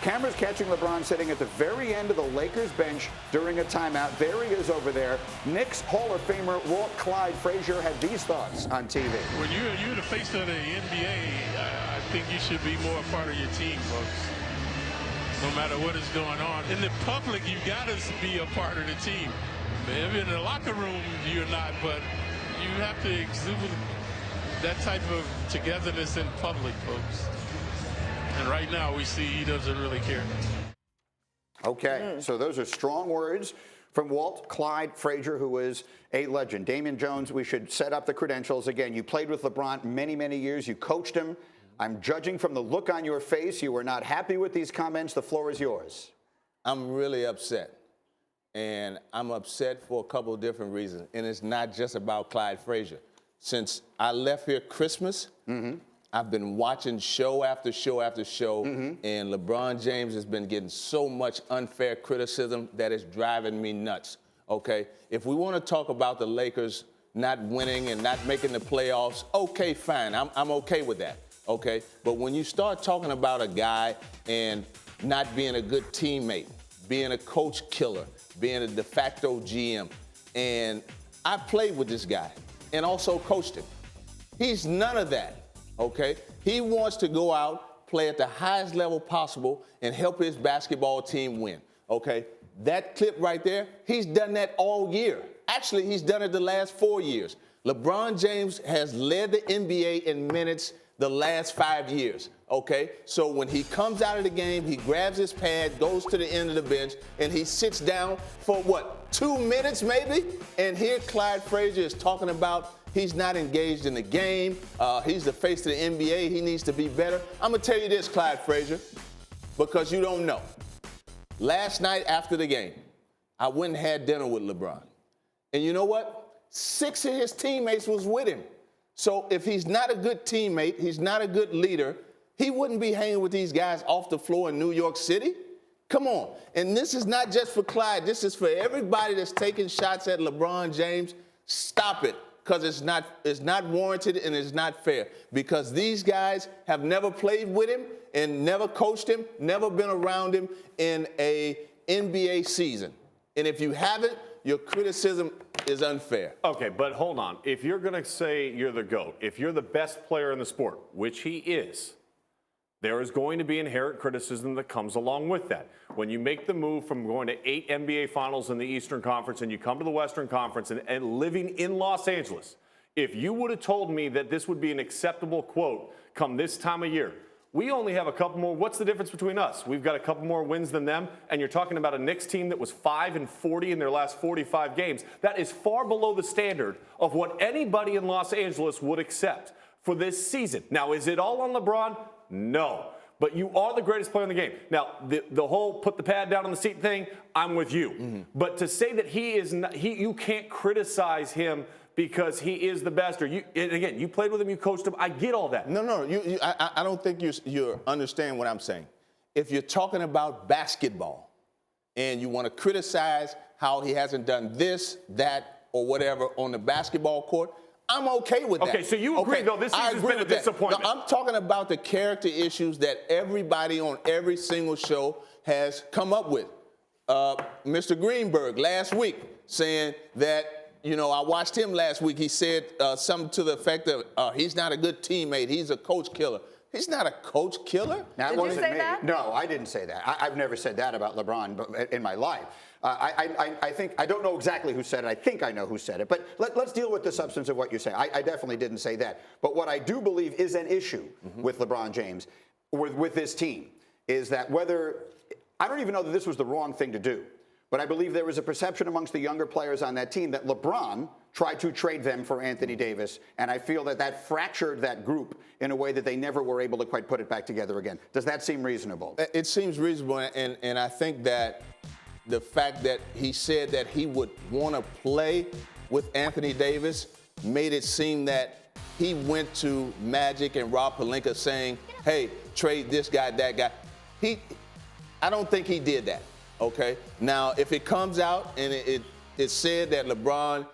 cameras catching LeBron sitting at the very end of the Lakers bench during a timeout. There he is over there. Knicks Hall of Famer Walt Clyde Frazier had these thoughts on TV. When you're the face of the NBA, I think you should be more a part of your team, folks. No matter what is going on. In the public, you got to be a part of the team. Maybe in the locker room, you're not, but you have to exude that type of togetherness in public, folks. And right now, we see he doesn't really care. Okay, so those are strong words from Walt Clyde Frazier, who is a legend. Damon Jones, we should set up the credentials. Again, you played with LeBron many, many years. You coached him. I'm judging from the look on your face. You were not happy with these comments. The floor is yours. I'm really upset. And I'm upset for a couple of different reasons. And it's not just about Clyde Frazier. Since I left here Christmas, I've been watching show after show after show, and LeBron James has been getting so much unfair criticism that it's driving me nuts, okay? If we want to talk about the Lakers not winning and not making the playoffs, okay, fine. I'm okay with that, okay? But when you start talking about a guy and not being a good teammate, being a coach killer, being a de facto GM, and I played with this guy and also coached him. He's none of that, okay? He wants to go out, play at the highest level possible, and help his basketball team win, okay? That clip right there, he's done that all year. Actually, he's done it the last 4 years. LeBron James has led the NBA in minutes the last 5 years, okay? So when he comes out of the game, he grabs his pad, goes to the end of the bench, and he sits down for, what, 2 minutes maybe? And here Clyde Frazier is talking about he's not engaged in the game. He's the face of the NBA. He needs to be better. I'm going to tell you this, Clyde Frazier, because you don't know. Last night after the game, I went and had dinner with LeBron. And you know what? 6 of his teammates was with him. So if he's not a good teammate, he's not a good leader, he wouldn't be hanging with these guys off the floor in New York City. Come on. And this is not just for Clyde. This is for everybody that's taking shots at LeBron James. Stop it, because it's not warranted and it's not fair. Because these guys have never played with him and never coached him, never been around him in a NBA season. And if you haven't, your criticism is unfair. Okay, but hold on. If you're going to say you're the GOAT, if you're the best player in the sport, which he is, there is going to be inherent criticism that comes along with that. When you make the move from going to 8 NBA finals in the Eastern Conference and you come to the Western Conference and living in Los Angeles, if you would have told me that this would be an acceptable quote come this time of year, we only have a couple more. What's the difference between us? We've got a couple more wins than them, and you're talking about a Knicks team that was 5-40 in their last 45 games. That is far below the standard of what anybody in Los Angeles would accept for this season. Now, is it all on LeBron? No. But you are the greatest player in the game. Now, the whole put the pad down on the seat thing, I'm with you. But to say that he is not, you can't criticize him because he is the best. Or and again, you played with him, you coached him. I get all that. No, I don't think you understand what I'm saying. If you're talking about basketball and you want to criticize how he hasn't done this, that, or whatever on the basketball court, I'm okay with that. Okay, so you agree, though, this season's been a disappointment. No, I'm talking about the character issues that everybody on every single show has come up with. Mr. Greenberg last week saying that, you know, I watched him last week. He said something to the effect of he's not a good teammate. He's a coach killer. He's not a coach killer. Now, Did you say that? No, I didn't say that. I've never said that about LeBron in my life. I think I don't know exactly who said it. I think I know who said it. But let's deal with the substance of what you say. I definitely didn't say that. But what I do believe is an issue with LeBron James, with this team, is that I don't even know that this was the wrong thing to do. But I believe there was a perception amongst the younger players on that team that LeBron tried to trade them for Anthony Davis. And I feel that fractured that group in a way that they never were able to quite put it back together again. Does that seem reasonable? It seems reasonable. And I think that the fact that he said that he would want to play with Anthony Davis made it seem that he went to Magic and Rob Pelinka saying, hey, trade this guy, that guy. I don't think he did that. Okay. Now, if it comes out and it said that LeBron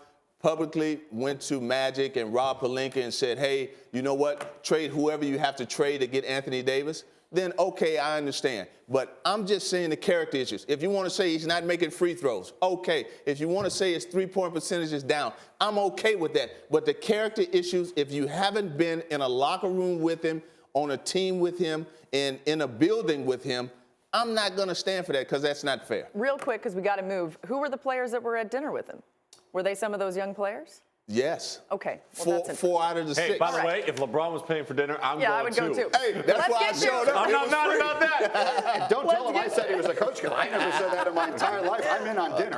publicly went to Magic and Rob Pelinka and said, hey, you know what? Trade whoever you have to trade to get Anthony Davis. then okay, I understand. But I'm just saying the character issues. If you want to say he's not making free throws, okay. If you want to say his three-point percentage is down, I'm okay with that. But the character issues, if you haven't been in a locker room with him, on a team with him, and in a building with him, I'm not going to stand for that because that's not fair. Real quick, because we got to move. Who were the players that were at dinner with him? Were they some of those young players? Yes. Okay. Well, Four out of the six. Hey, by the way, if LeBron was paying for dinner, I'm yeah, going I would go too. Hey, that's why I showed up. I'm not mad about that. Don't tell him I said he was a coach, because I never said that in my entire life. I'm in on dinner.